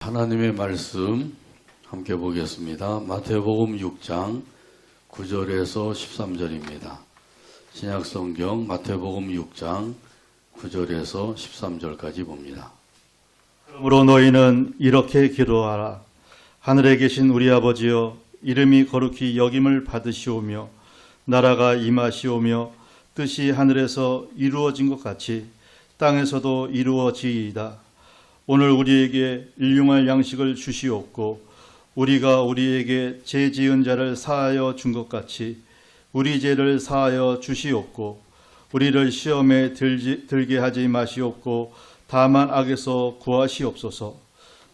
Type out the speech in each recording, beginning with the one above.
하나님의 말씀 함께 보겠습니다. 마태복음 6장 9절에서 13절입니다. 신약성경 마태복음 6장 9절에서 13절까지 봅니다. 그러므로 너희는 이렇게 기도하라. 하늘에 계신 우리 아버지여, 이름이 거룩히 여김을 받으시오며 나라가 임하시오며 뜻이 하늘에서 이루어진 것 같이 땅에서도 이루어지이다. 오늘 우리에게 일용할 양식을 주시옵고 우리가 우리에게 죄 지은 자를 사하여 준 것 같이 우리 죄를 사하여 주시옵고 우리를 시험에 들게 하지 마시옵고 다만 악에서 구하시옵소서.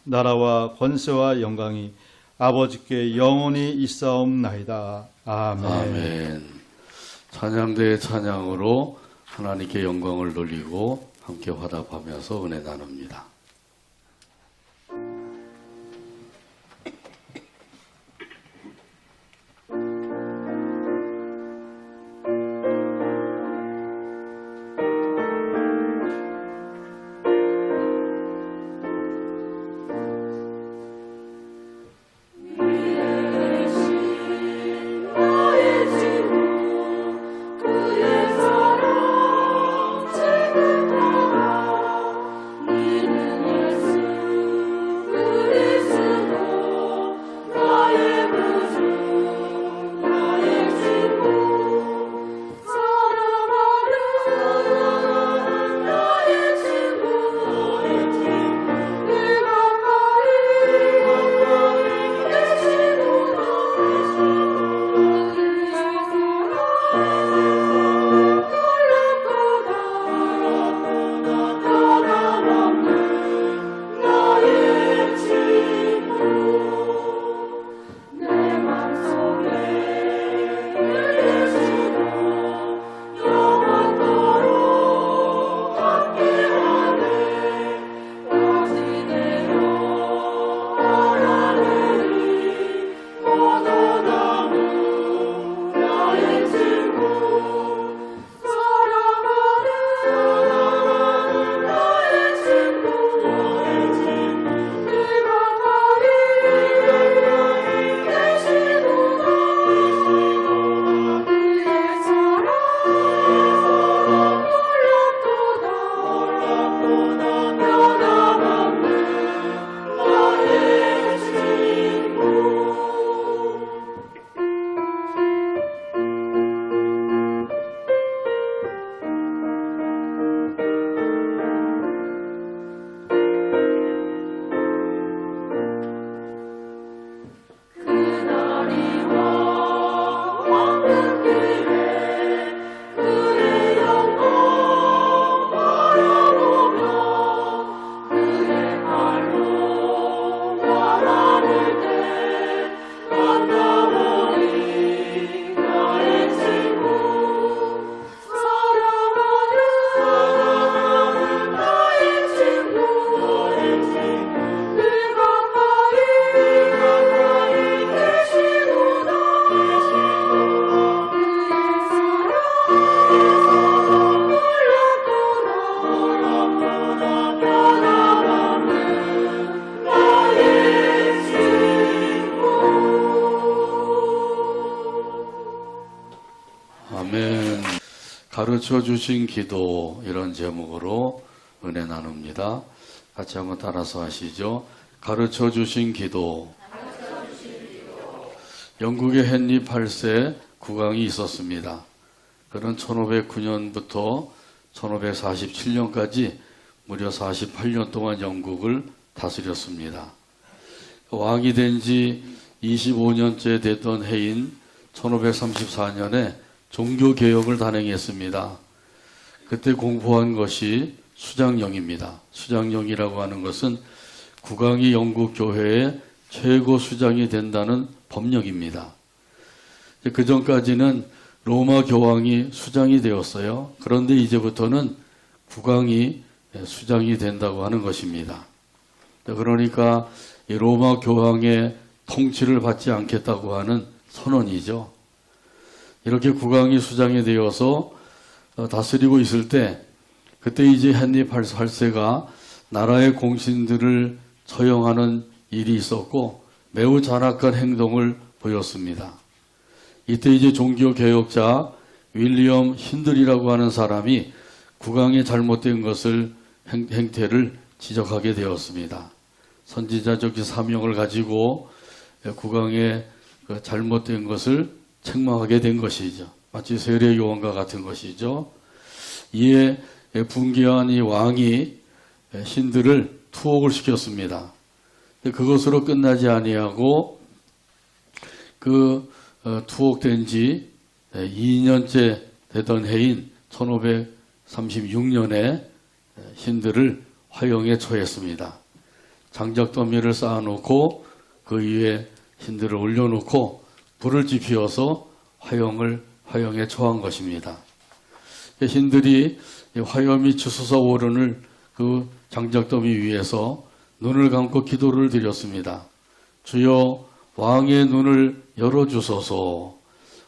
나라와 권세와 영광이 아버지께 영원히 있사옵나이다. 아멘. 아멘. 찬양대의 찬양으로 하나님께 영광을 돌리고 함께 화답하면서 은혜 나눕니다. 아멘. 가르쳐 주신 기도, 이런 제목으로 은혜 나눕니다. 같이 한번 따라서 하시죠. 가르쳐 주신 기도. 영국의 헨리 8세 국왕이 있었습니다. 그는 1509년부터 1547년까지 무려 48년 동안 영국을 다스렸습니다. 왕이 된 지 25년째 됐던 해인 1534년에 종교개혁을 단행했습니다. 그때 공포한 것이 수장령입니다. 수장령이라고 하는 것은 국왕이 영국 교회의 최고 수장이 된다는 법령입니다. 그 전까지는 로마 교황이 수장이 되었어요. 그런데 이제부터는 국왕이 수장이 된다고 하는 것입니다. 그러니까 이 로마 교황의 통치를 받지 않겠다고 하는 선언이죠. 이렇게 국왕이 수장이 되어서 다스리고 있을 때, 그때 이제 헨리 8세가 나라의 공신들을 처형하는 일이 있었고 매우 잔악한 행동을 보였습니다. 이때 이제 종교개혁자 윌리엄 힌들이라고 하는 사람이 국왕의 잘못된 것을 행태를 지적하게 되었습니다. 선지자적 사명을 가지고 국왕의 그 잘못된 것을 책망하게 된 것이죠. 마치 세례 요한과 같은 것이죠. 이에 분개한 이 왕이 힌들을 투옥을 시켰습니다. 그것으로 끝나지 아니하고 그 투옥된 지 2년째 되던 해인 1536년에 힌들을 화형에 처했습니다. 장작더미를 쌓아놓고 그 위에 힌들을 올려놓고 불을 지피워서 화형에 처한 것입니다. 힌들이 화염이 치솟아 오르는 그 장작더미 위에서 눈을 감고 기도를 드렸습니다. 주여 왕의 눈을 열어주소서,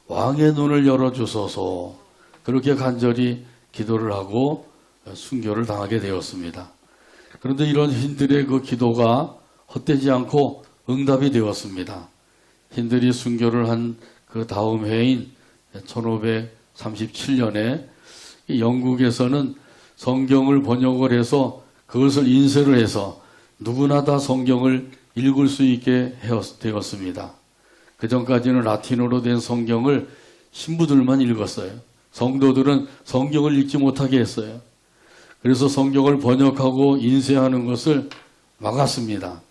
왕의 눈을 열어주소서. 그렇게 간절히 기도를 하고 순교를 당하게 되었습니다. 그런데 이런 힌들의 그 기도가 헛되지 않고 응답이 되었습니다. 힌들이 순교를 한 그 다음 해인 1537년에 영국에서는 성경을 번역을 해서 그것을 인쇄를 해서 누구나 다 성경을 읽을 수 있게 되었습니다. 그 전까지는 라틴어로 된 성경을 신부들만 읽었어요. 성도들은 성경을 읽지 못하게 했어요. 그래서 성경을 번역하고 인쇄하는 것을 막았습니다.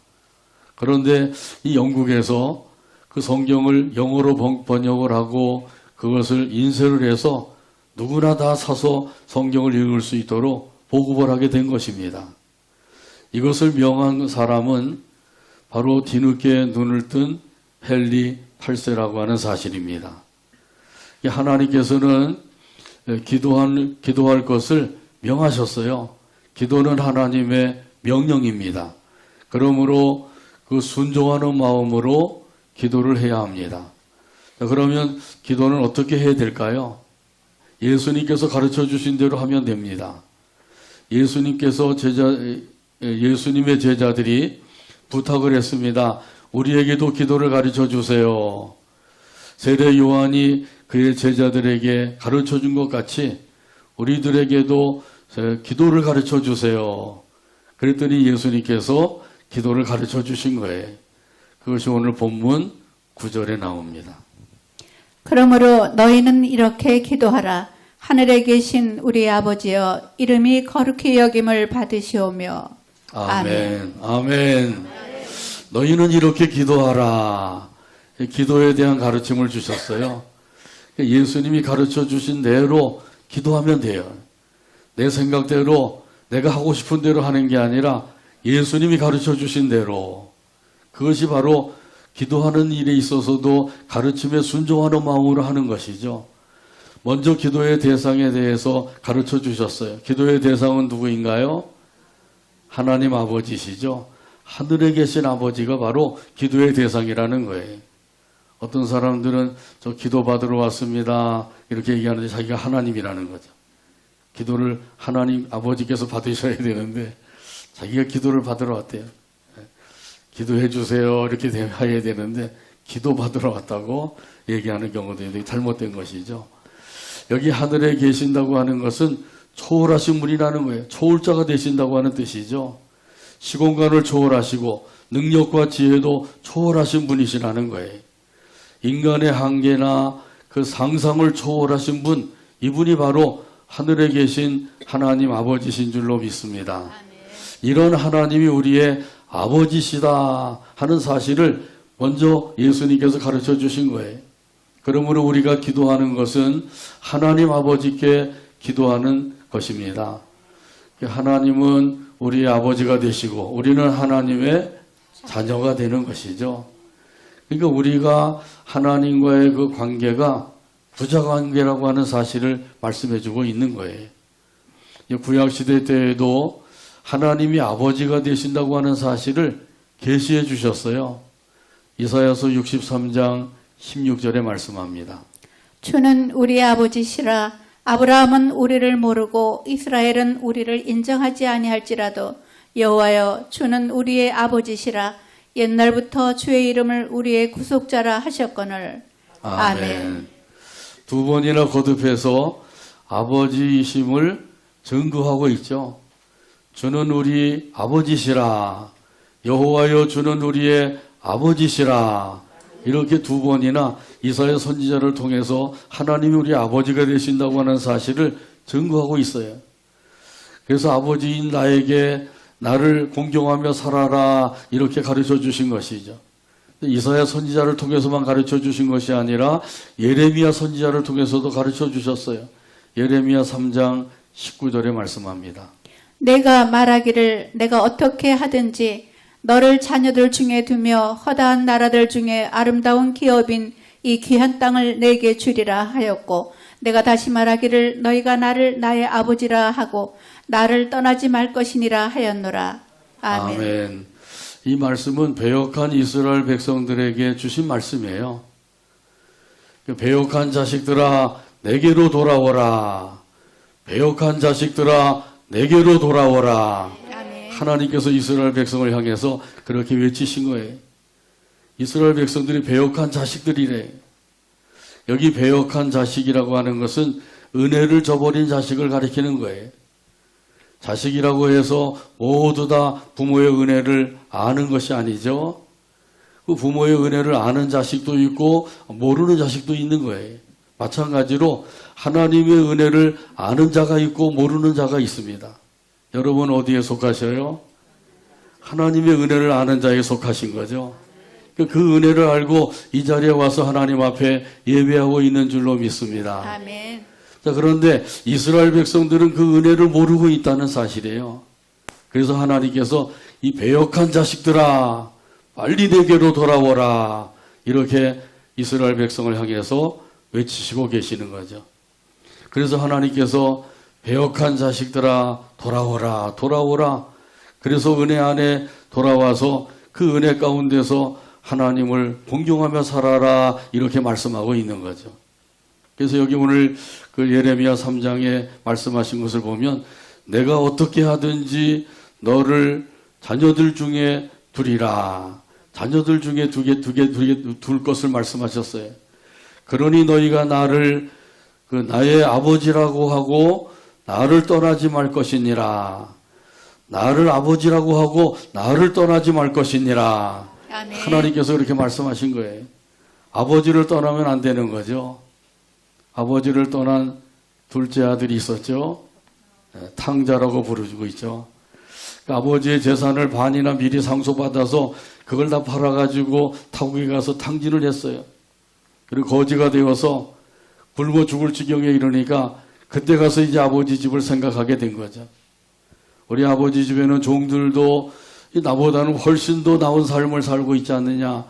그런데 이 영국에서 그 성경을 영어로 번역을 하고 그것을 인쇄를 해서 누구나 다 사서 성경을 읽을 수 있도록 보급을 하게 된 것입니다. 이것을 명한 사람은 바로 뒤늦게 눈을 뜬 헨리 8세라고 하는 사실입니다. 하나님께서는 기도할 것을 명하셨어요. 기도는 하나님의 명령입니다. 그러므로 그 순종하는 마음으로 기도를 해야 합니다. 그러면 기도는 어떻게 해야 될까요? 예수님께서 가르쳐 주신 대로 하면 됩니다. 예수님의 제자들이 부탁을 했습니다. 우리에게도 기도를 가르쳐 주세요. 세례 요한이 그의 제자들에게 가르쳐 준 것 같이 우리들에게도 기도를 가르쳐 주세요. 그랬더니 예수님께서 기도를 가르쳐 주신 거예요. 그것이 오늘 본문 9절에 나옵니다. 그러므로 너희는 이렇게 기도하라. 하늘에 계신 우리 아버지여, 이름이 거룩히 여김을 받으시오며. 아멘. 아멘. 너희는 이렇게 기도하라. 기도에 대한 가르침을 주셨어요. 예수님이 가르쳐 주신 대로 기도하면 돼요. 내 생각대로 내가 하고 싶은 대로 하는 게 아니라 예수님이 가르쳐 주신 대로. 그것이 바로 기도하는 일에 있어서도 가르침에 순종하는 마음으로 하는 것이죠. 먼저 기도의 대상에 대해서 가르쳐 주셨어요. 기도의 대상은 누구인가요? 하나님 아버지시죠. 하늘에 계신 아버지가 바로 기도의 대상이라는 거예요. 어떤 사람들은 저 기도 받으러 왔습니다 이렇게 얘기하는데 자기가 하나님이라는 거죠. 기도를 하나님 아버지께서 받으셔야 되는데 자기가 기도를 받으러 왔대요. 기도해 주세요 이렇게 해야 되는데 기도 받으러 왔다고 얘기하는 경우도 있는데 잘못된 것이죠. 여기 하늘에 계신다고 하는 것은 초월하신 분이라는 거예요. 초월자가 되신다고 하는 뜻이죠. 시공간을 초월하시고 능력과 지혜도 초월하신 분이시라는 거예요. 인간의 한계나 그 상상을 초월하신 분, 이분이 바로 하늘에 계신 하나님 아버지신 줄로 믿습니다. 이런 하나님이 우리의 아버지시다 하는 사실을 먼저 예수님께서 가르쳐 주신 거예요. 그러므로 우리가 기도하는 것은 하나님 아버지께 기도하는 것입니다. 하나님은 우리의 아버지가 되시고 우리는 하나님의 자녀가 되는 것이죠. 그러니까 우리가 하나님과의 그 관계가 부자관계라고 하는 사실을 말씀해 주고 있는 거예요. 구약시대 때에도 하나님이 아버지가 되신다고 하는 사실을 계시해 주셨어요. 이사야서 63장 16절에 말씀합니다. 주는 우리 아버지시라. 아브라함은 우리를 모르고 이스라엘은 우리를 인정하지 아니할지라도 여호와여 주는 우리의 아버지시라 옛날부터 주의 이름을 우리의 구속자라 하셨거늘. 아멘. 두 번이나 거듭해서 아버지이심을 증거하고 있죠. 주는 우리 아버지시라. 여호와여 주는 우리의 아버지시라. 이렇게 두 번이나 이사야 선지자를 통해서 하나님이 우리 아버지가 되신다고 하는 사실을 증거하고 있어요. 그래서 아버지인 나에게 나를 공경하며 살아라 이렇게 가르쳐 주신 것이죠. 이사야 선지자를 통해서만 가르쳐 주신 것이 아니라 예레미야 선지자를 통해서도 가르쳐 주셨어요. 예레미야 3장 19절에 말씀합니다. 내가 말하기를 내가 어떻게 하든지 너를 자녀들 중에 두며 허다한 나라들 중에 아름다운 기업인 이 귀한 땅을 내게 주리라 하였고 내가 다시 말하기를 너희가 나를 나의 아버지라 하고 나를 떠나지 말 것이니라 하였노라. 아멘. 아멘. 이 말씀은 배역한 이스라엘 백성들에게 주신 말씀이에요. 배역한 자식들아 내게로 돌아오라. 배역한 자식들아 내게로 돌아오라. 아멘. 하나님께서 이스라엘 백성을 향해서 그렇게 외치신 거예요. 이스라엘 백성들이 배역한 자식들이래. 여기 배역한 자식이라고 하는 것은 은혜를 저버린 자식을 가리키는 거예요. 자식이라고 해서 모두 다 부모의 은혜를 아는 것이 아니죠. 그 부모의 은혜를 아는 자식도 있고 모르는 자식도 있는 거예요. 마찬가지로 하나님의 은혜를 아는 자가 있고 모르는 자가 있습니다. 여러분 어디에 속하셔요? 하나님의 은혜를 아는 자에 속하신 거죠. 그 은혜를 알고 이 자리에 와서 하나님 앞에 예배하고 있는 줄로 믿습니다. 아멘. 자, 그런데 이스라엘 백성들은 그 은혜를 모르고 있다는 사실이에요. 그래서 하나님께서 이 배역한 자식들아 빨리 내게로 돌아오라 이렇게 이스라엘 백성을 향해서 외치시고 계시는 거죠. 그래서 하나님께서 배역한 자식들아 돌아오라 돌아오라 그래서 은혜 안에 돌아와서 그 은혜 가운데서 하나님을 공경하며 살아라 이렇게 말씀하고 있는 거죠. 그래서 여기 오늘 그 예레미야 3장에 말씀하신 것을 보면 내가 어떻게 하든지 너를 자녀들 중에 두리라. 자녀들 중에 둘 것을 말씀하셨어요. 그러니 너희가 나를 나의 아버지라고 하고 나를 떠나지 말 것이니라. 나를 아버지라고 하고 나를 떠나지 말 것이니라. 아멘. 하나님께서 그렇게 말씀하신 거예요. 아버지를 떠나면 안 되는 거죠. 아버지를 떠난 둘째 아들이 있었죠. 탕자라고 부르고 있죠. 아버지의 재산을 반이나 미리 상속받아서 그걸 다 팔아가지고 타국에 가서 탕진을 했어요. 그리고 거지가 되어서 굶어 죽을 지경에 이르니까 그때 가서 이제 아버지 집을 생각하게 된 거죠. 우리 아버지 집에는 종들도 나보다는 훨씬 더 나은 삶을 살고 있지 않느냐.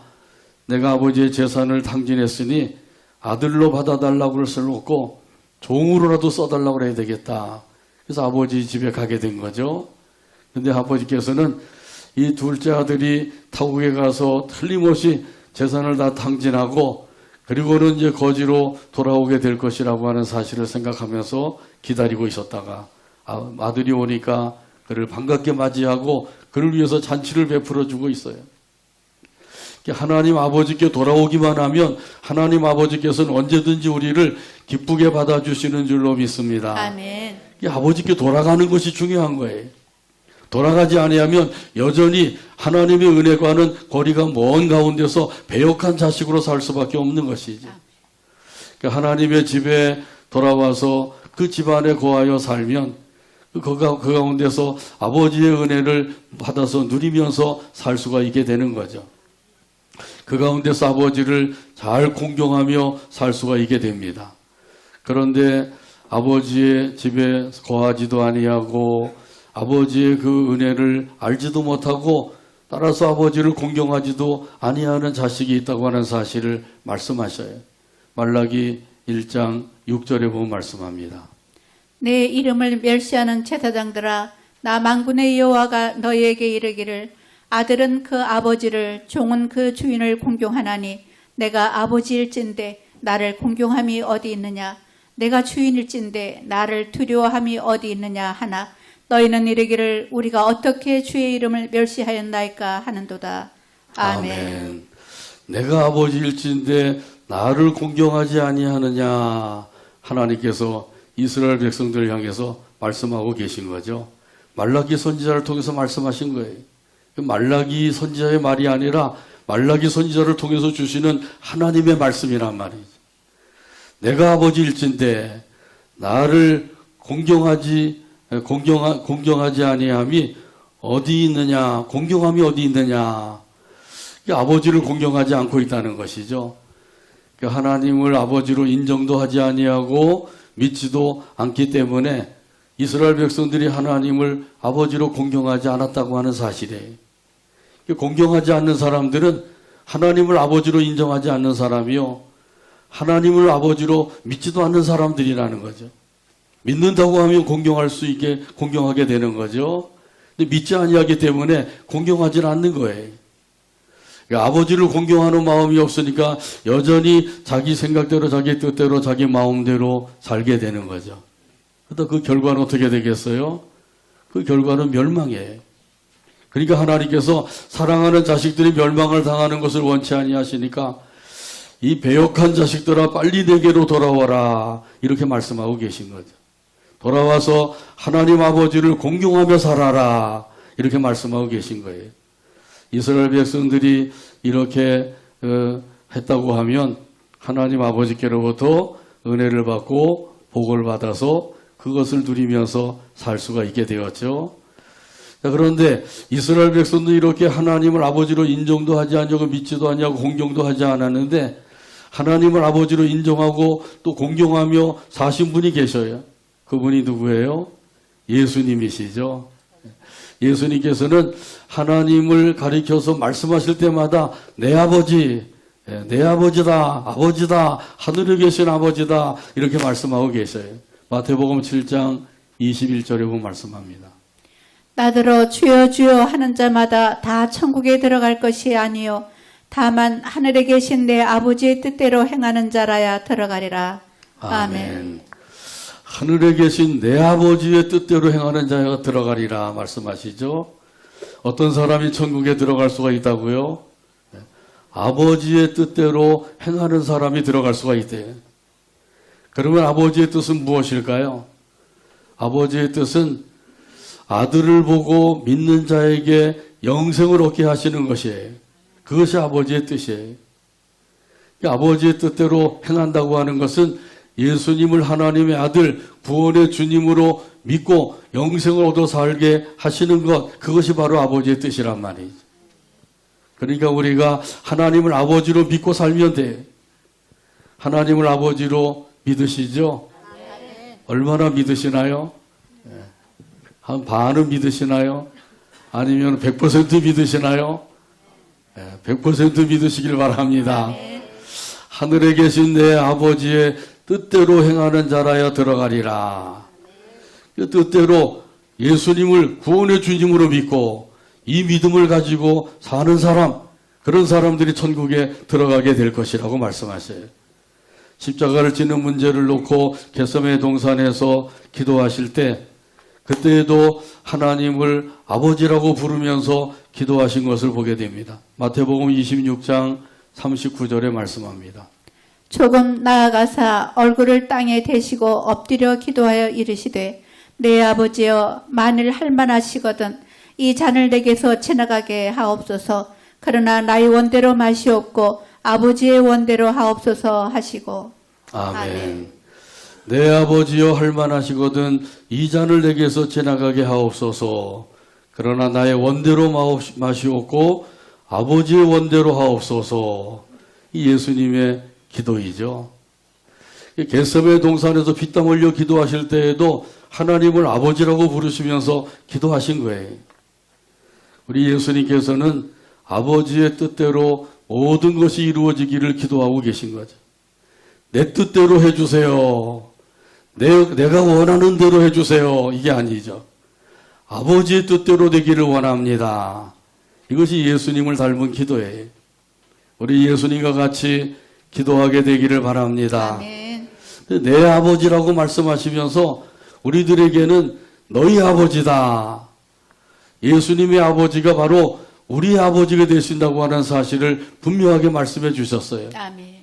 내가 아버지의 재산을 탕진했으니 아들로 받아달라고 그럴 수는 없고 종으로라도 써달라고 그래야 되겠다. 그래서 아버지 집에 가게 된 거죠. 근데 아버지께서는 이 둘째 아들이 타국에 가서 틀림없이 재산을 다 탕진하고 그리고는 이제 거지로 돌아오게 될 것이라고 하는 사실을 생각하면서 기다리고 있었다가 아들이 오니까 그를 반갑게 맞이하고 그를 위해서 잔치를 베풀어 주고 있어요. 하나님 아버지께 돌아오기만 하면 하나님 아버지께서는 언제든지 우리를 기쁘게 받아주시는 줄로 믿습니다. 아멘. 아버지께 돌아가는 것이 중요한 거예요. 돌아가지 아니하면 여전히 하나님의 은혜과는 거리가 먼 가운데서 배역한 자식으로 살 수밖에 없는 것이죠. 하나님의 집에 돌아와서 그 집안에 거하여 살면 그 가운데서 아버지의 은혜를 받아서 누리면서 살 수가 있게 되는 거죠. 그 가운데서 아버지를 잘 공경하며 살 수가 있게 됩니다. 그런데 아버지의 집에 거하지도 아니하고 아버지의 그 은혜를 알지도 못하고 따라서 아버지를 공경하지도 아니하는 자식이 있다고 하는 사실을 말씀하셔요. 말라기 1장 6절에 보면 말씀합니다. 내 이름을 멸시하는 제사장들아 나 만군의 여호와가 너희에게 이르기를 아들은 그 아버지를 종은 그 주인을 공경하나니 내가 아버지일진데 나를 공경함이 어디 있느냐 내가 주인일진데 나를 두려워함이 어디 있느냐 하나 너희는 이르기를 우리가 어떻게 주의 이름을 멸시하였나이까 하는도다. 아멘. 내가 아버지일진데 나를 공경하지 아니하느냐. 하나님께서 이스라엘 백성들을 향해서 말씀하고 계신 거죠. 말라기 선지자를 통해서 말씀하신 거예요. 말라기 선지자의 말이 아니라 말라기 선지자를 통해서 주시는 하나님의 말씀이란 말이죠. 내가 아버지일진데 나를 공경하지 아니함이 어디 있느냐? 공경함이 어디 있느냐? 아버지를 공경하지 않고 있다는 것이죠. 하나님을 아버지로 인정도 하지 아니하고 믿지도 않기 때문에 이스라엘 백성들이 하나님을 아버지로 공경하지 않았다고 하는 사실이에요. 공경하지 않는 사람들은 하나님을 아버지로 인정하지 않는 사람이요, 하나님을 아버지로 믿지도 않는 사람들이라는 거죠. 믿는다고 하면 공경할 수 있게 공경하게 되는 거죠. 근데 믿지 아니하기 때문에 공경하지 않는 거예요. 그러니까 아버지를 공경하는 마음이 없으니까 여전히 자기 생각대로, 자기 뜻대로, 자기 마음대로 살게 되는 거죠. 그러다 그 결과는 어떻게 되겠어요? 그 결과는 멸망이에요. 그러니까 하나님께서 사랑하는 자식들이 멸망을 당하는 것을 원치 아니하시니까 이 배역한 자식들아 빨리 내게로 돌아와라, 이렇게 말씀하고 계신 거죠. 돌아와서 하나님 아버지를 공경하며 살아라, 이렇게 말씀하고 계신 거예요. 이스라엘 백성들이 이렇게 했다고 하면 하나님 아버지께로부터 은혜를 받고 복을 받아서 그것을 누리면서 살 수가 있게 되었죠. 자, 그런데 이스라엘 백성도 이렇게 하나님을 아버지로 인정도 하지 않고 믿지도 않냐고 공경도 하지 않았는데 하나님을 아버지로 인정하고 또 공경하며 사신 분이 계셔요. 그분이 누구예요? 예수님이시죠. 예수님께서는 하나님을 가리켜서 말씀하실 때마다 내 아버지, 내 아버지다, 아버지다, 하늘에 계신 아버지다, 이렇게 말씀하고 계셔요. 마태복음 7장 21절에 보면 말씀합니다. 나더러 주여 주여 하는 자마다 다 천국에 들어갈 것이 아니요 다만 하늘에 계신 내 아버지의 뜻대로 행하는 자라야 들어가리라. 아멘. 하늘에 계신 내 아버지의 뜻대로 행하는 자가 들어가리라 말씀하시죠. 어떤 사람이 천국에 들어갈 수가 있다고요? 아버지의 뜻대로 행하는 사람이 들어갈 수가 있대요. 그러면 아버지의 뜻은 무엇일까요? 아버지의 뜻은 아들을 보고 믿는 자에게 영생을 얻게 하시는 것이에요. 그것이 아버지의 뜻이에요. 아버지의 뜻대로 행한다고 하는 것은 예수님을 하나님의 아들, 구원의 주님으로 믿고 영생을 얻어 살게 하시는 것, 그것이 바로 아버지의 뜻이란 말이죠. 그러니까 우리가 하나님을 아버지로 믿고 살면 돼. 하나님을 아버지로 믿으시죠? 얼마나 믿으시나요? 한 반은 믿으시나요? 아니면 100% 믿으시나요? 100% 믿으시길 바랍니다. 하늘에 계신 내 아버지의 뜻대로 행하는 자라야 들어가리라. 그 뜻대로 예수님을 구원의 주님으로 믿고 이 믿음을 가지고 사는 사람, 그런 사람들이 천국에 들어가게 될 것이라고 말씀하셔요. 십자가를 지는 문제를 놓고 겟세마네 동산에서 기도하실 때 그때에도 하나님을 아버지라고 부르면서 기도하신 것을 보게 됩니다. 마태복음 26장 39절에 말씀합니다. 조금 나아가사 얼굴을 땅에 대시고 엎드려 기도하여 이르시되 내 아버지여 만일 할만하시거든 이 잔을 내게서 지나가게 하옵소서. 그러나 나의 원대로 마시옵고 아버지의 원대로 하옵소서 하시고. 아멘. 내 아버지여 할만하시거든 이 잔을 내게서 지나가게 하옵소서. 그러나 나의 원대로 마시옵고 아버지의 원대로 하옵소서. 이 예수님의 기도이죠. 겟세마네 동산에서 피땀 흘려 기도하실 때에도 하나님을 아버지라고 부르시면서 기도하신 거예요. 우리 예수님께서는 아버지의 뜻대로 모든 것이 이루어지기를 기도하고 계신 거죠. 내 뜻대로 해주세요. 내가 원하는 대로 해주세요. 이게 아니죠. 아버지의 뜻대로 되기를 원합니다. 이것이 예수님을 닮은 기도예요. 우리 예수님과 같이 기도하게 되기를 바랍니다. 아멘. 내 아버지라고 말씀하시면서 우리들에게는 너희 아버지다. 예수님의 아버지가 바로 우리 아버지가 되신다고 하는 사실을 분명하게 말씀해 주셨어요. 아멘.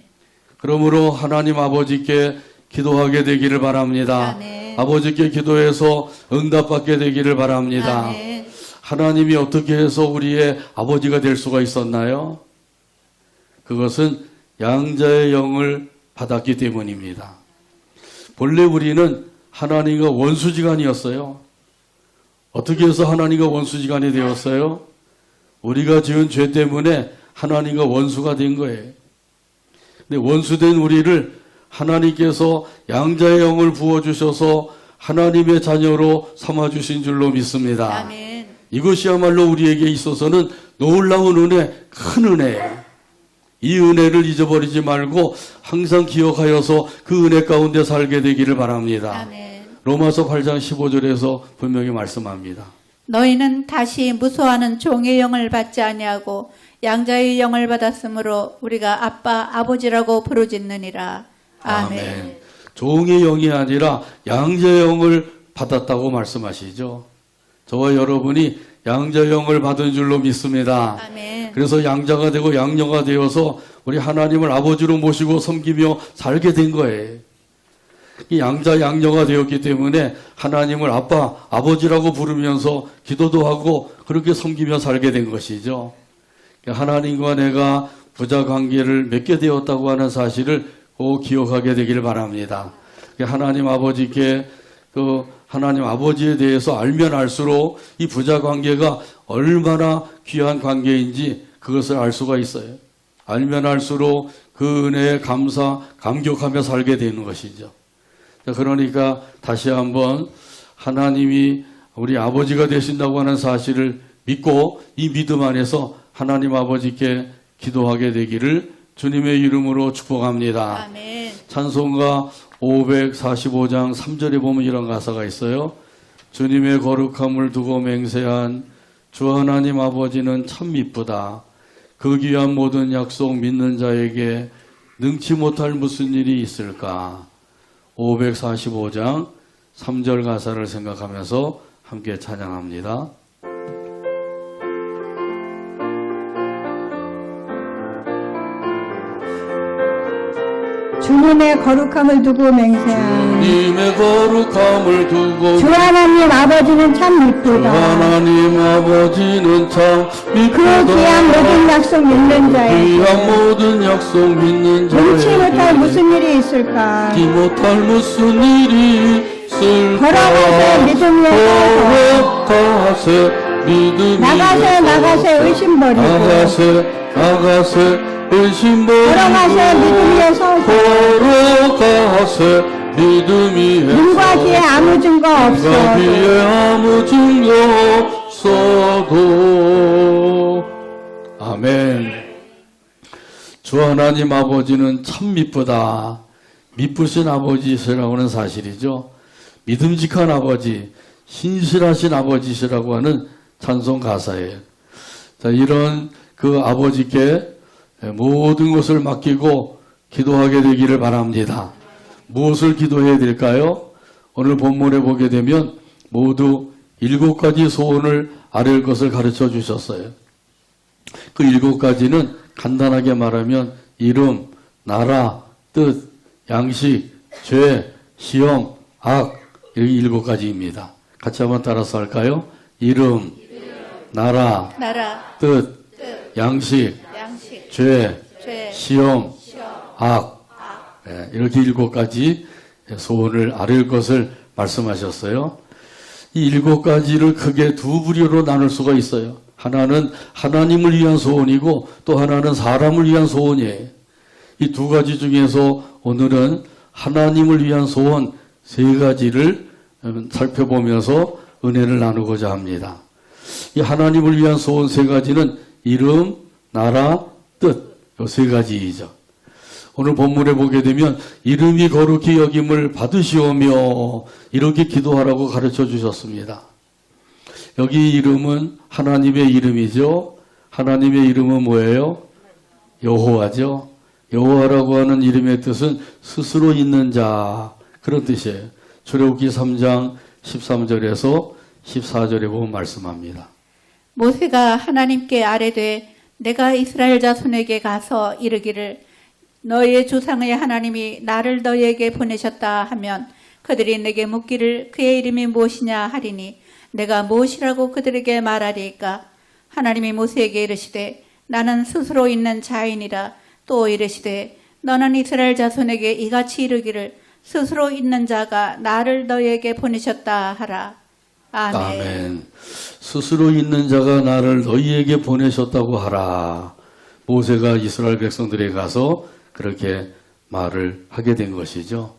그러므로 하나님 아버지께 기도하게 되기를 바랍니다. 아멘. 아버지께 기도해서 응답받게 되기를 바랍니다. 아멘. 하나님이 어떻게 해서 우리의 아버지가 될 수가 있었나요? 그것은 양자의 영을 받았기 때문입니다. 본래 우리는 하나님과 원수지간이었어요. 어떻게 해서 하나님과 원수지간이 되었어요? 우리가 지은 죄 때문에 하나님과 원수가 된 거예요. 근데 원수된 우리를 하나님께서 양자의 영을 부어주셔서 하나님의 자녀로 삼아주신 줄로 믿습니다. 아멘. 이것이야말로 우리에게 있어서는 놀라운 은혜, 큰 은혜예요. 이 은혜를 잊어버리지 말고 항상 기억하여서 그 은혜 가운데 살게 되기를 바랍니다. 아멘. 로마서 8장 15절에서 분명히 말씀합니다. 너희는 다시 무소하는 종의 영을 받지 아니하고 양자의 영을 받았으므로 우리가 아빠 아버지라고 부르짖느니라. 아멘. 종의 영이 아니라 양자의 영을 받았다고 말씀하시죠. 저와 여러분이 양자의 영을 받은 줄로 믿습니다. 아멘. 그래서 양자가 되고 양녀가 되어서 우리 하나님을 아버지로 모시고 섬기며 살게 된 거예요. 이 양자 양녀가 되었기 때문에 하나님을 아빠, 아버지라고 부르면서 기도도 하고 그렇게 섬기며 살게 된 것이죠. 하나님과 내가 부자 관계를 맺게 되었다고 하는 사실을 꼭 기억하게 되기를 바랍니다. 하나님 아버지께 하나님 아버지에 대해서 알면 알수록 이 부자 관계가 얼마나 귀한 관계인지 그것을 알 수가 있어요. 알면 알수록 그 은혜에 감격하며 살게 되는 것이죠. 그러니까 다시 한번 하나님이 우리 아버지가 되신다고 하는 사실을 믿고 이 믿음 안에서 하나님 아버지께 기도하게 되기를 주님의 이름으로 축복합니다. 아멘. 찬송가 545장 3절에 보면 이런 가사가 있어요. 주님의 거룩함을 두고 맹세한 주 하나님 아버지는 참 이쁘다. 그 귀한 모든 약속 믿는 자에게 능치 못할 무슨 일이 있을까. 545장 3절 가사를 생각하면서 함께 찬양합니다. 주님의 거룩함을 두고 맹세한 주님의 거룩함을 두고 주 하나님 아버지는 참 이쁘다. 하나님 아버지는 참 이쁘다. 그 귀한 모든 약속 믿는 자에게 귀한 모든 약속 믿는 능치 못할 자에게 무슨 일이 있을까. 능치 못할 무슨 일이 있을까. 걸어가세 믿음에 걸어가세 믿음이 나가세 의심 버리고 나가세 의심 버리고 걸어가세 믿음 위에 서서 걸어가세 믿음 위에 눈과 귀에 아무 증거 없어. 눈과 귀에 아무 증거 없어도. 아멘. 주 하나님 아버지는 참 미쁘다. 미쁘신 아버지시라고 하는 사실이죠. 믿음직한 아버지, 신실하신 아버지시라고 하는 찬송 가사예요. 자, 이런 그 아버지께 모든 것을 맡기고 기도하게 되기를 바랍니다. 무엇을 기도해야 될까요? 오늘 본문에 보게 되면 모두 7가지 소원을 아뢰을 것을 가르쳐 주셨어요. 그 7가지는 간단하게 말하면 이름, 나라, 뜻, 양식, 죄, 시험, 악, 이 7가지입니다. 같이 한번 따라서 할까요? 이름, 나라, 뜻, 양식, 죄, 시험, 악. 네, 이렇게 7가지 소원을 아뢰을 것을 말씀하셨어요. 이 7가지를 크게 두 부류로 나눌 수가 있어요. 하나는 하나님을 위한 소원이고 또 하나는 사람을 위한 소원이에요. 이 2가지 중에서 오늘은 하나님을 위한 소원 3가지를 살펴보면서 은혜를 나누고자 합니다. 이 하나님을 위한 소원 3가지는 이름, 나라, 뜻, 이 3가지이죠. 오늘 본문에 보게 되면 이름이 거룩히 여김을 받으시오며 이렇게 기도하라고 가르쳐 주셨습니다. 여기 이름은 하나님의 이름이죠. 하나님의 이름은 뭐예요? 여호와죠. 여호와라고 하는 이름의 뜻은 스스로 있는 자, 그런 뜻이에요. 출애굽기 3장 13절에서 14절에 보면 말씀합니다. 모세가 하나님께 아뢰되 내가 이스라엘 자손에게 가서 이르기를 너희의 조상의 하나님이 나를 너희에게 보내셨다 하면 그들이 내게 묻기를 그의 이름이 무엇이냐 하리니 내가 무엇이라고 그들에게 말하리이까. 하나님이 모세에게 이르시되 나는 스스로 있는 자이니라. 또 이르시되 너는 이스라엘 자손에게 이같이 이르기를 스스로 있는 자가 나를 너희에게 보내셨다 하라. 아멘. 아멘. 스스로 있는 자가 나를 너희에게 보내셨다고 하라. 모세가 이스라엘 백성들에게 가서 그렇게 말을 하게 된 것이죠.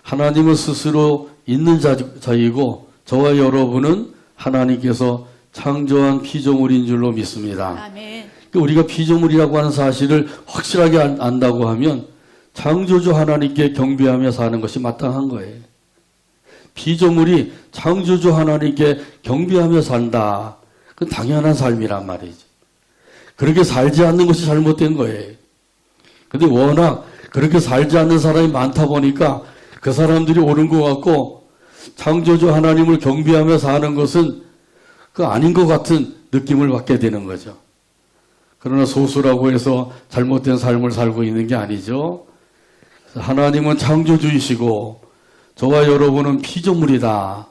하나님은 스스로 있는 자이고 저와 여러분은 하나님께서 창조한 피조물인 줄로 믿습니다. 아멘. 우리가 피조물이라고 하는 사실을 확실하게 안다고 하면 창조주 하나님께 경배하며 사는 것이 마땅한 거예요. 피조물이 창조주 하나님께 경배하며 산다. 그건 당연한 삶이란 말이죠. 그렇게 살지 않는 것이 잘못된 거예요. 근데 워낙 그렇게 살지 않는 사람이 많다 보니까 그 사람들이 옳은 것 같고 창조주 하나님을 경배하며 사는 것은 그 아닌 것 같은 느낌을 받게 되는 거죠. 그러나 소수라고 해서 잘못된 삶을 살고 있는 게 아니죠. 하나님은 창조주이시고 저와 여러분은 피조물이다.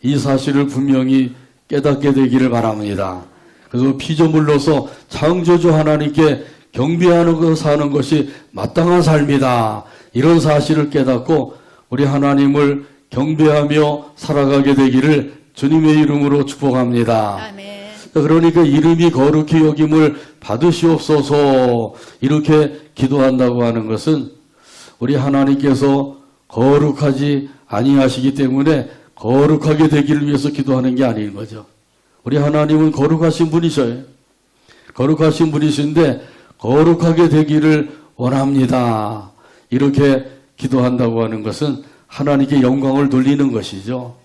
이 사실을 분명히 깨닫게 되기를 바랍니다. 그래서 피조물로서 창조주 하나님께 경배하는 사는 것이 마땅한 삶이다. 이런 사실을 깨닫고 우리 하나님을 경배하며 살아가게 되기를 주님의 이름으로 축복합니다. 아멘. 그러니까 이름이 거룩히 여김을 받으시옵소서 이렇게 기도한다고 하는 것은 우리 하나님께서 거룩하지 아니하시기 때문에 거룩하게 되기를 위해서 기도하는 게 아닌 거죠. 우리 하나님은 거룩하신 분이셔요. 거룩하신 분이신데 거룩하게 되기를 원합니다. 이렇게 기도한다고 하는 것은 하나님께 영광을 돌리는 것이죠.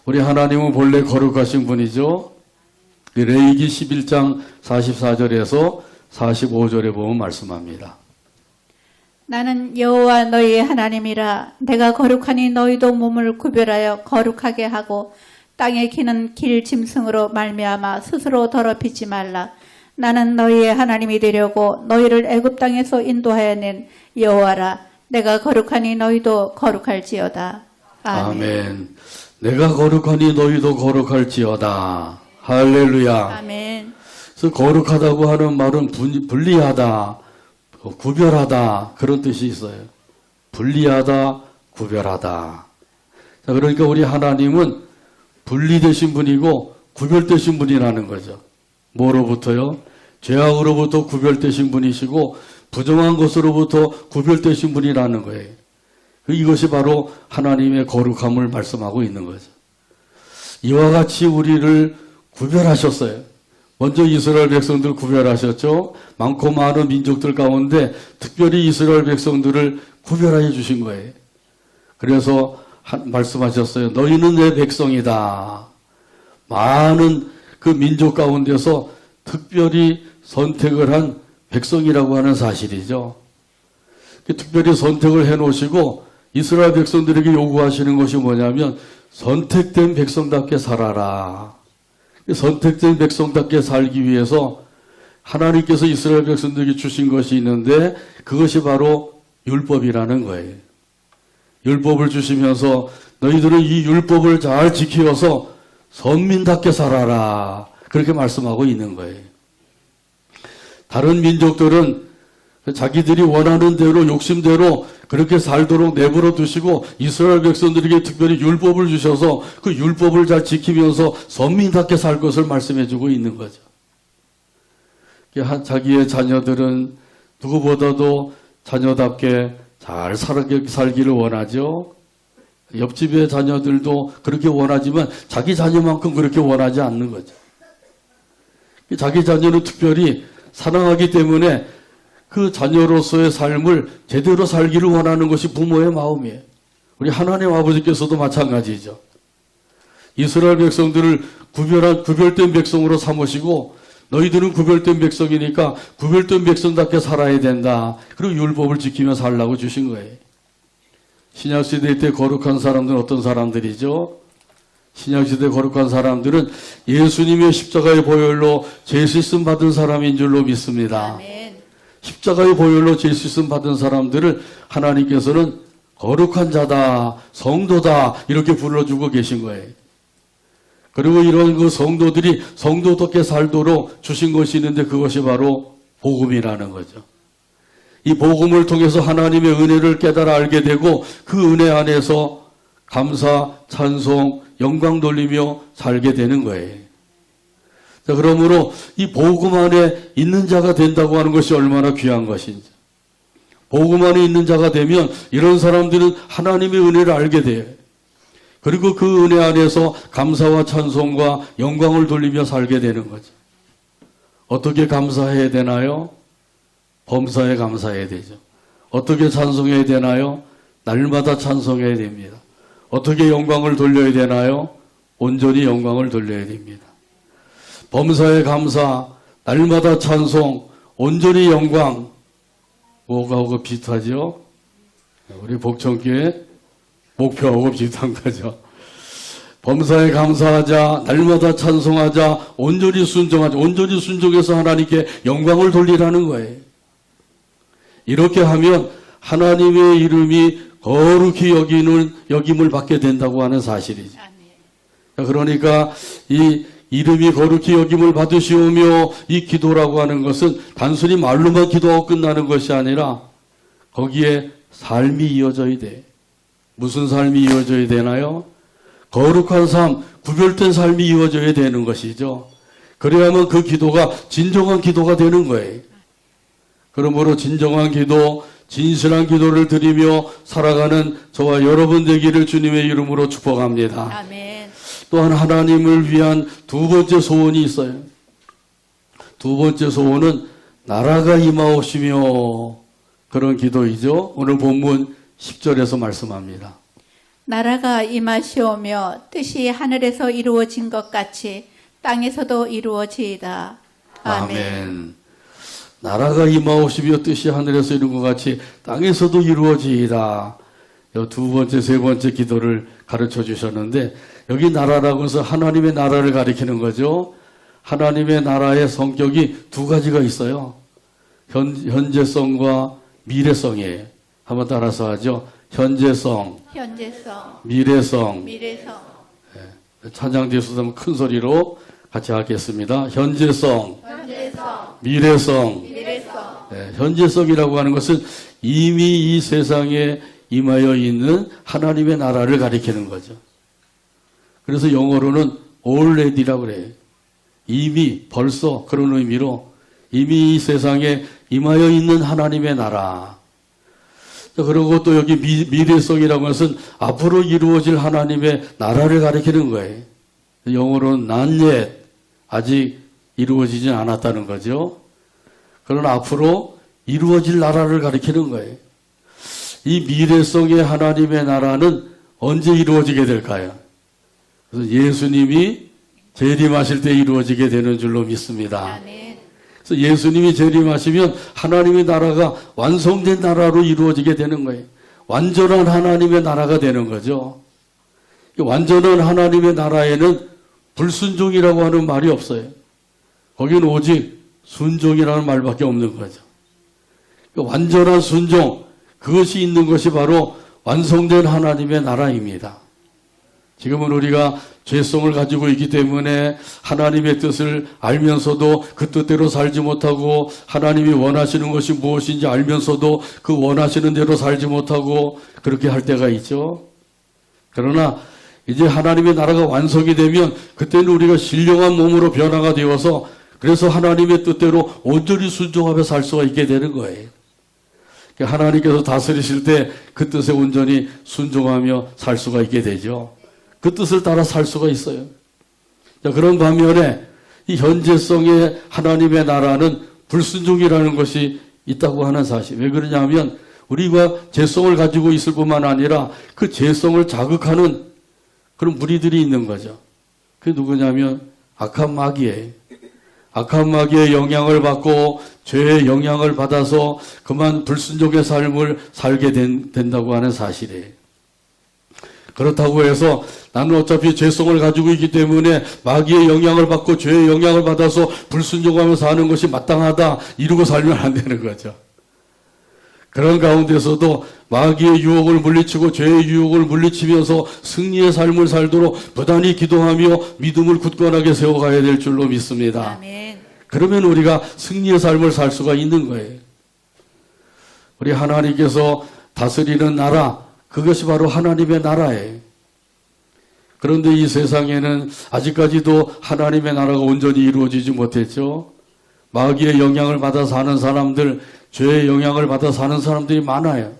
우리 하나님은 본래 거룩하신 분이죠. 레위기 11장 44절에서 45절에 보면 말씀합니다. 나는 여호와 너희의 하나님이라. 내가 거룩하니 너희도 몸을 구별하여 거룩하게 하고 땅에 기는 길 짐승으로 말미암아 스스로 더럽히지 말라. 나는 너희의 하나님이 되려고 너희를 애굽 땅에서 인도하여 낸 여호와라. 내가 거룩하니 너희도 거룩할지어다. 아멘. 아멘. 내가 거룩하니 너희도 거룩할지어다. 할렐루야. 아멘. 그래서 거룩하다고 하는 말은 분리하다, 구별하다 그런 뜻이 있어요. 분리하다, 구별하다. 자, 그러니까 우리 하나님은 분리되신 분이고 구별되신 분이라는 거죠. 뭐로부터요? 죄악으로부터 구별되신 분이시고 부정한 것으로부터 구별되신 분이라는 거예요. 이것이 바로 하나님의 거룩함을 말씀하고 있는 거죠. 이와 같이 우리를 구별하셨어요. 먼저 이스라엘 백성들 구별하셨죠. 많고 많은 민족들 가운데 특별히 이스라엘 백성들을 구별하여 주신 거예요. 그래서 말씀하셨어요. 너희는 내 백성이다. 많은 그 민족 가운데서 특별히 선택을 한 백성이라고 하는 사실이죠. 특별히 선택을 해놓으시고 이스라엘 백성들에게 요구하시는 것이 뭐냐면 선택된 백성답게 살아라. 선택된 백성답게 살기 위해서 하나님께서 이스라엘 백성들에게 주신 것이 있는데 그것이 바로 율법이라는 거예요. 율법을 주시면서 너희들은 이 율법을 잘 지키어서 선민답게 살아라. 그렇게 말씀하고 있는 거예요. 다른 민족들은 자기들이 원하는 대로 욕심대로 그렇게 살도록 내버려 두시고 이스라엘 백성들에게 특별히 율법을 주셔서 그 율법을 잘 지키면서 선민답게 살 것을 말씀해 주고 있는 거죠. 자기의 자녀들은 누구보다도 자녀답게 잘 살기를 원하죠. 옆집의 자녀들도 그렇게 원하지만 자기 자녀만큼 그렇게 원하지 않는 거죠. 자기 자녀는 특별히 사랑하기 때문에 그 자녀로서의 삶을 제대로 살기를 원하는 것이 부모의 마음이에요. 우리 하나님 아버지께서도 마찬가지죠. 이스라엘 백성들을 구별된 백성으로 삼으시고 너희들은 구별된 백성이니까 구별된 백성답게 살아야 된다. 그리고 율법을 지키며 살라고 주신 거예요. 신약시대 때 거룩한 사람들은 어떤 사람들이죠? 신약시대 거룩한 사람들은 예수님의 십자가의 보혈로 죄 씻음 받은 사람인 줄로 믿습니다. 아멘. 십자가의 보혈로 죄 씻음 받은 사람들을 하나님께서는 거룩한 자다, 성도다 이렇게 불러주고 계신 거예요. 그리고 이런 그 성도들이 성도답게 살도록 주신 것이 있는데 그것이 바로 복음이라는 거죠. 이 복음을 통해서 하나님의 은혜를 깨달아 알게 되고 그 은혜 안에서 감사, 찬송, 영광 돌리며 살게 되는 거예요. 자, 그러므로 이 복음 안에 있는 자가 된다고 하는 것이 얼마나 귀한 것인지. 복음 안에 있는 자가 되면 이런 사람들은 하나님의 은혜를 알게 돼요. 그리고 그 은혜 안에서 감사와 찬송과 영광을 돌리며 살게 되는 거죠. 어떻게 감사해야 되나요? 범사에 감사해야 되죠. 어떻게 찬송해야 되나요? 날마다 찬송해야 됩니다. 어떻게 영광을 돌려야 되나요? 온전히 영광을 돌려야 됩니다. 범사에 감사, 날마다 찬송, 온전히 영광. 뭐하고 비슷하죠? 우리 복천교회 목표하고 비슷한 거죠. 범사에 감사하자, 날마다 찬송하자, 온전히 순종하자. 온전히 순종해서 하나님께 영광을 돌리라는 거예요. 이렇게 하면 하나님의 이름이 거룩히 여김을 받게 된다고 하는 사실이죠. 그러니까 이 이름이 거룩히 여김을 받으시오며 이 기도라고 하는 것은 단순히 말로만 기도하고 끝나는 것이 아니라 거기에 삶이 이어져야 돼. 무슨 삶이 이어져야 되나요? 거룩한 삶, 구별된 삶이 이어져야 되는 것이죠. 그래야만 그 기도가 진정한 기도가 되는 거예요. 그러므로 진정한 기도, 진실한 기도를 드리며 살아가는 저와 여러분 되기를 주님의 이름으로 축복합니다. 아멘. 또한 하나님을 위한 두 번째 소원이 있어요. 두 번째 소원은 나라가 임하옵시며 그런 기도이죠. 오늘 본문 10절에서 말씀합니다. 나라가 임하시오며 뜻이 하늘에서 이루어진 것 같이 땅에서도 이루어지이다. 아멘. 아멘. 나라가 임하옵시며 뜻이 하늘에서 이룬 것 같이 땅에서도 이루어지이다. 두 번째, 세 번째 기도를 가르쳐 주셨는데 여기 나라라고 해서 하나님의 나라를 가리키는 거죠. 하나님의 나라의 성격이 두 가지가 있어요. 현재성과 미래성이에요. 한번 따라서 하죠. 현재성, 현재성, 미래성. 미래성. 찬양 뒤에서 큰 소리로 같이 하겠습니다. 현재성, 현재성, 미래성. 미래성. 현재성이라고 하는 것은 이미 이 세상에 임하여 있는 하나님의 나라를 가리키는 거죠. 그래서 영어로는 already라고 그래요. 이미, 벌써 그런 의미로 이미 이 세상에 임하여 있는 하나님의 나라. 그리고 또 여기 미래성이라고 하는 것은 앞으로 이루어질 하나님의 나라를 가리키는 거예요. 영어로는 not yet, 아직 이루어지진 않았다는 거죠. 그러나 앞으로 이루어질 나라를 가리키는 거예요. 이 미래성의 하나님의 나라는 언제 이루어지게 될까요? 그래서 예수님이 재림하실 때 이루어지게 되는 줄로 믿습니다. 아멘. 그래서 예수님이 재림하시면 하나님의 나라가 완성된 나라로 이루어지게 되는 거예요. 완전한 하나님의 나라가 되는 거죠. 완전한 하나님의 나라에는 불순종이라고 하는 말이 없어요. 거기는 오직 순종이라는 말밖에 없는 거죠. 완전한 순종, 그것이 있는 것이 바로 완성된 하나님의 나라입니다. 지금은 우리가 죄성을 가지고 있기 때문에 하나님의 뜻을 알면서도 그 뜻대로 살지 못하고 하나님이 원하시는 것이 무엇인지 알면서도 그 원하시는 대로 살지 못하고 그렇게 할 때가 있죠. 그러나 이제 하나님의 나라가 완성이 되면 그때는 우리가 신령한 몸으로 변화가 되어서 그래서 하나님의 뜻대로 온전히 순종하며 살 수가 있게 되는 거예요. 하나님께서 다스리실 때 그 뜻에 온전히 순종하며 살 수가 있게 되죠. 그 뜻을 따라 살 수가 있어요. 자, 그런 반면에 이 현재성의 하나님의 나라는 불순종이라는 것이 있다고 하는 사실. 왜 그러냐면 우리가 죄성을 가지고 있을 뿐만 아니라 그 죄성을 자극하는 그런 무리들이 있는 거죠. 그게 누구냐면 악한 마귀예요. 악한 마귀의 영향을 받고 죄의 영향을 받아서 그만 불순종의 삶을 살게 된다고 하는 사실이에요. 그렇다고 해서 나는 어차피 죄성을 가지고 있기 때문에 마귀의 영향을 받고 죄의 영향을 받아서 불순종하면서 사는 것이 마땅하다 이러고 살면 안 되는 거죠. 그런 가운데서도 마귀의 유혹을 물리치고 죄의 유혹을 물리치면서 승리의 삶을 살도록 부단히 기도하며 믿음을 굳건하게 세워가야 될 줄로 믿습니다. 아멘. 그러면 우리가 승리의 삶을 살 수가 있는 거예요. 우리 하나님께서 다스리는 나라, 그것이 바로 하나님의 나라예요. 그런데 이 세상에는 아직까지도 하나님의 나라가 온전히 이루어지지 못했죠. 마귀의 영향을 받아 사는 사람들, 죄의 영향을 받아 사는 사람들이 많아요.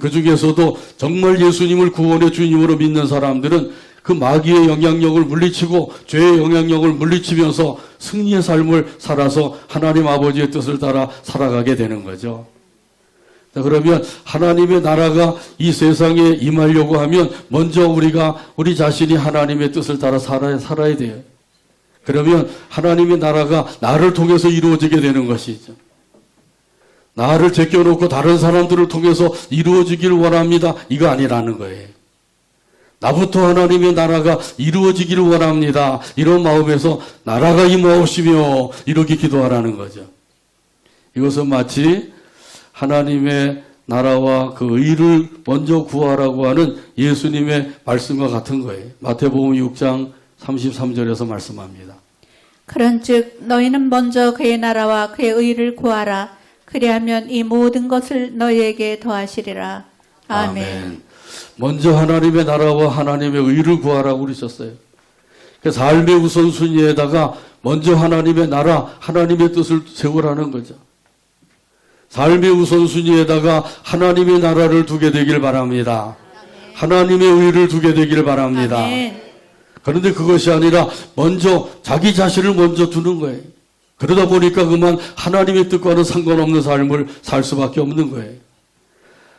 그 중에서도 정말 예수님을 구원의 주님으로 믿는 사람들은 그 마귀의 영향력을 물리치고 죄의 영향력을 물리치면서 승리의 삶을 살아서 하나님 아버지의 뜻을 따라 살아가게 되는 거죠. 자, 그러면 하나님의 나라가 이 세상에 임하려고 하면 먼저 우리 자신이 하나님의 뜻을 따라 살아야 돼요. 그러면 하나님의 나라가 나를 통해서 이루어지게 되는 것이죠. 나를 제껴놓고 다른 사람들을 통해서 이루어지길 원합니다. 이거 아니라는 거예요. 나부터 하나님의 나라가 이루어지기를 원합니다. 이런 마음에서 나라가 임하옵시며 이렇게 기도하라는 거죠. 이것은 마치 하나님의 나라와 그 의를 먼저 구하라고 하는 예수님의 말씀과 같은 거예요. 마태복음 6장 33절에서 말씀합니다. 그런즉 너희는 먼저 그의 나라와 그의 의를 구하라. 그리하면 이 모든 것을 너희에게 더하시리라. 아멘. 먼저 하나님의 나라와 하나님의 의를 구하라고 그러셨어요. 그 삶의 우선순위에다가 먼저 하나님의 나라, 하나님의 뜻을 세우라는 거죠. 삶의 우선순위에다가 하나님의 나라를 두게 되길 바랍니다. 하나님의 의를 두게 되길 바랍니다. 아멘. 그런데 그것이 아니라 먼저 자기 자신을 먼저 두는 거예요. 그러다 보니까 그만 하나님의 뜻과는 상관없는 삶을 살 수밖에 없는 거예요.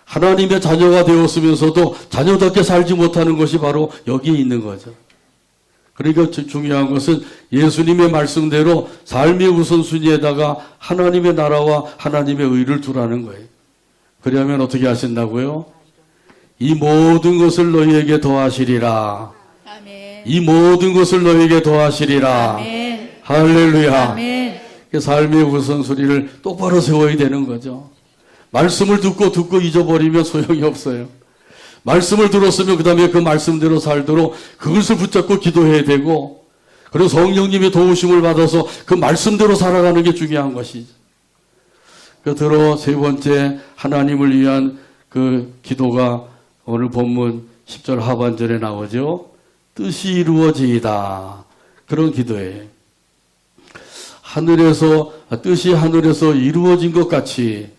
하나님의 자녀가 되었으면서도 자녀답게 살지 못하는 것이 바로 여기에 있는 거죠. 그러니까 중요한 것은 예수님의 말씀대로 삶의 우선순위에다가 하나님의 나라와 하나님의 의를 두라는 거예요. 그러면 어떻게 하신다고요? 이 모든 것을 너희에게 더하시리라. 아멘. 이 모든 것을 너희에게 더하시리라. 아멘. 할렐루야. 아멘. 삶의 우선순위를 똑바로 세워야 되는 거죠. 말씀을 듣고 잊어버리면 소용이 없어요. 말씀을 들었으면 그 다음에 그 말씀대로 살도록 그것을 붙잡고 기도해야 되고, 그리고 성령님의 도우심을 받아서 그 말씀대로 살아가는 게 중요한 것이죠. 끝으로 세 번째 하나님을 위한 그 기도가 오늘 본문 10절 하반절에 나오죠. 뜻이 이루어지이다. 그런 기도예요. 뜻이 하늘에서 이루어진 것 같이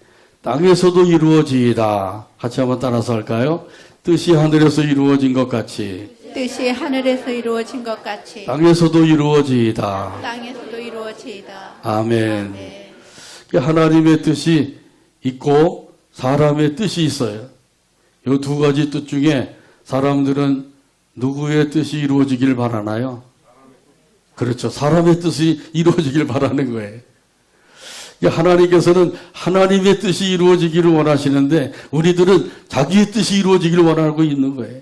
땅에서도 이루어지이다. 같이 한번 따라서 할까요? 뜻이 하늘에서 이루어진 것 같이 뜻이 하늘에서 이루어진 것 같이 땅에서도 이루어지이다. 땅에서도 이루어지이다. 아멘. 아멘. 하나님의 뜻이 있고 사람의 뜻이 있어요. 이 두 가지 뜻 중에 사람들은 누구의 뜻이 이루어지길 바라나요? 그렇죠. 사람의 뜻이 이루어지길 바라는 거예요. 하나님께서는 하나님의 뜻이 이루어지기를 원하시는데 우리들은 자기의 뜻이 이루어지기를 원하고 있는 거예요.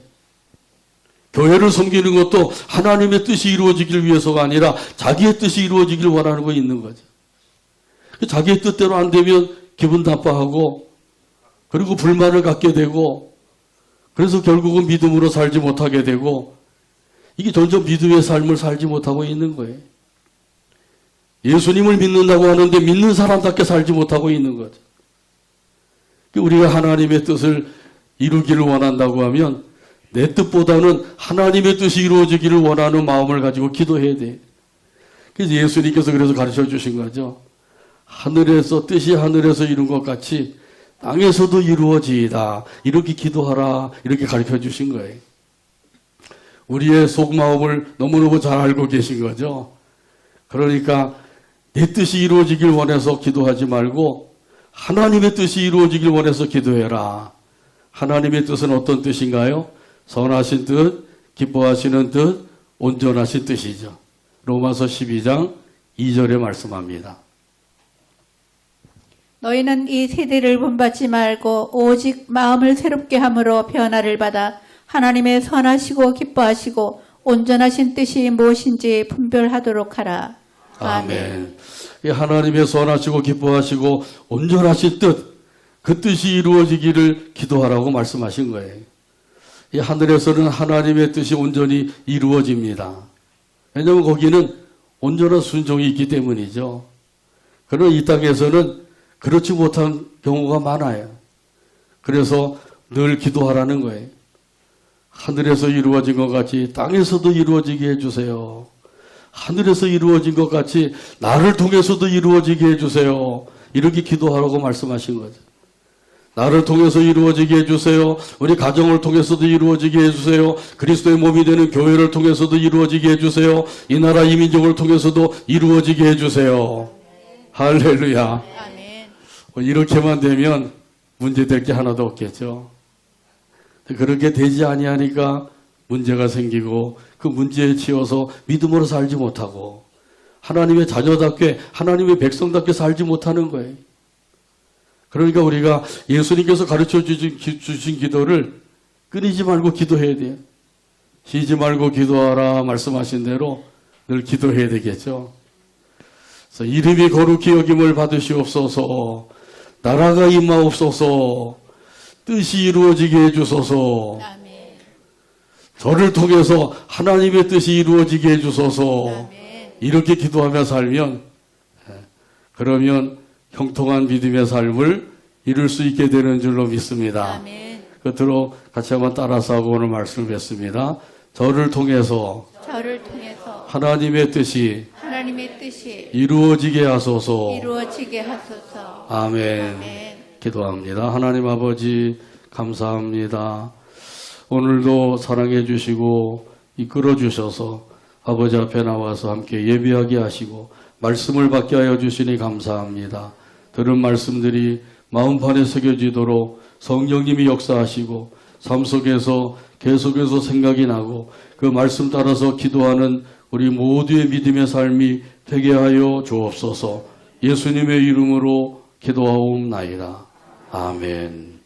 교회를 섬기는 것도 하나님의 뜻이 이루어지기를 위해서가 아니라 자기의 뜻이 이루어지기를 원하고 있는 거죠. 자기의 뜻대로 안 되면 기분 나빠하고 그리고 불만을 갖게 되고 그래서 결국은 믿음으로 살지 못하게 되고 이게 점점 믿음의 삶을 살지 못하고 있는 거예요. 예수님을 믿는다고 하는데 믿는 사람답게 살지 못하고 있는 거죠. 우리가 하나님의 뜻을 이루기를 원한다고 하면 내 뜻보다는 하나님의 뜻이 이루어지기를 원하는 마음을 가지고 기도해야 돼요. 그래서 예수님께서 그래서 가르쳐 주신 거죠. 뜻이 하늘에서 이룬 것 같이 땅에서도 이루어지이다. 이렇게 기도하라. 이렇게 가르쳐 주신 거예요. 우리의 속마음을 너무너무 잘 알고 계신 거죠. 그러니까 내 뜻이 이루어지길 원해서 기도하지 말고 하나님의 뜻이 이루어지길 원해서 기도해라. 하나님의 뜻은 어떤 뜻인가요? 선하신 뜻, 기뻐하시는 뜻, 온전하신 뜻이죠. 로마서 12장 2절에 말씀합니다. 너희는 이 세대를 본받지 말고 오직 마음을 새롭게 함으로 변화를 받아 하나님의 선하시고 기뻐하시고 온전하신 뜻이 무엇인지 분별하도록 하라. 아멘. 이 하나님의 선하시고 기뻐하시고 온전하신 뜻, 그 뜻이 이루어지기를 기도하라고 말씀하신 거예요. 이 하늘에서는 하나님의 뜻이 온전히 이루어집니다. 왜냐하면 거기는 온전한 순종이 있기 때문이죠. 그러나 이 땅에서는 그렇지 못한 경우가 많아요. 그래서 늘 기도하라는 거예요. 하늘에서 이루어진 것 같이 땅에서도 이루어지게 해주세요. 하늘에서 이루어진 것 같이 나를 통해서도 이루어지게 해주세요. 이렇게 기도하라고 말씀하신 거죠. 나를 통해서 이루어지게 해주세요. 우리 가정을 통해서도 이루어지게 해주세요. 그리스도의 몸이 되는 교회를 통해서도 이루어지게 해주세요. 이 나라 이 민족을 통해서도 이루어지게 해주세요. 할렐루야. 아멘. 이렇게만 되면 문제될 게 하나도 없겠죠. 그렇게 되지 아니하니까 문제가 생기고 그 문제에 치여서 믿음으로 살지 못하고 하나님의 자녀답게 하나님의 백성답게 살지 못하는 거예요. 그러니까 우리가 예수님께서 가르쳐 주신 기도를 끊이지 말고 기도해야 돼요. 쉬지 말고 기도하라 말씀하신 대로 늘 기도해야 되겠죠. 그래서 이름이 거룩히 여김을 받으시옵소서, 나라가 임하옵소서, 뜻이 이루어지게 해주소서, 아멘. 저를 통해서 하나님의 뜻이 이루어지게 해주소서. 아멘. 이렇게 기도하며 살면 그러면 형통한 믿음의 삶을 이룰 수 있게 되는 줄로 믿습니다. 아멘. 끝으로 같이 한번 따라서 하고 오늘 말씀을 뵙습니다. 저를 통해서 저를 통해서 하나님의 뜻이 하나님의 뜻이 이루어지게 하소서. 이루어지게 하소서. 아멘. 아멘. 기도합니다. 하나님 아버지 감사합니다. 오늘도 사랑해 주시고 이끌어 주셔서 아버지 앞에 나와서 함께 예배하게 하시고 말씀을 받게 하여 주시니 감사합니다. 들은 말씀들이 마음판에 새겨지도록 성령님이 역사하시고 삶 속에서 계속해서 생각이 나고 그 말씀 따라서 기도하는 우리 모두의 믿음의 삶이 되게 하여 주옵소서. 예수님의 이름으로 기도하옵나이다. 아멘.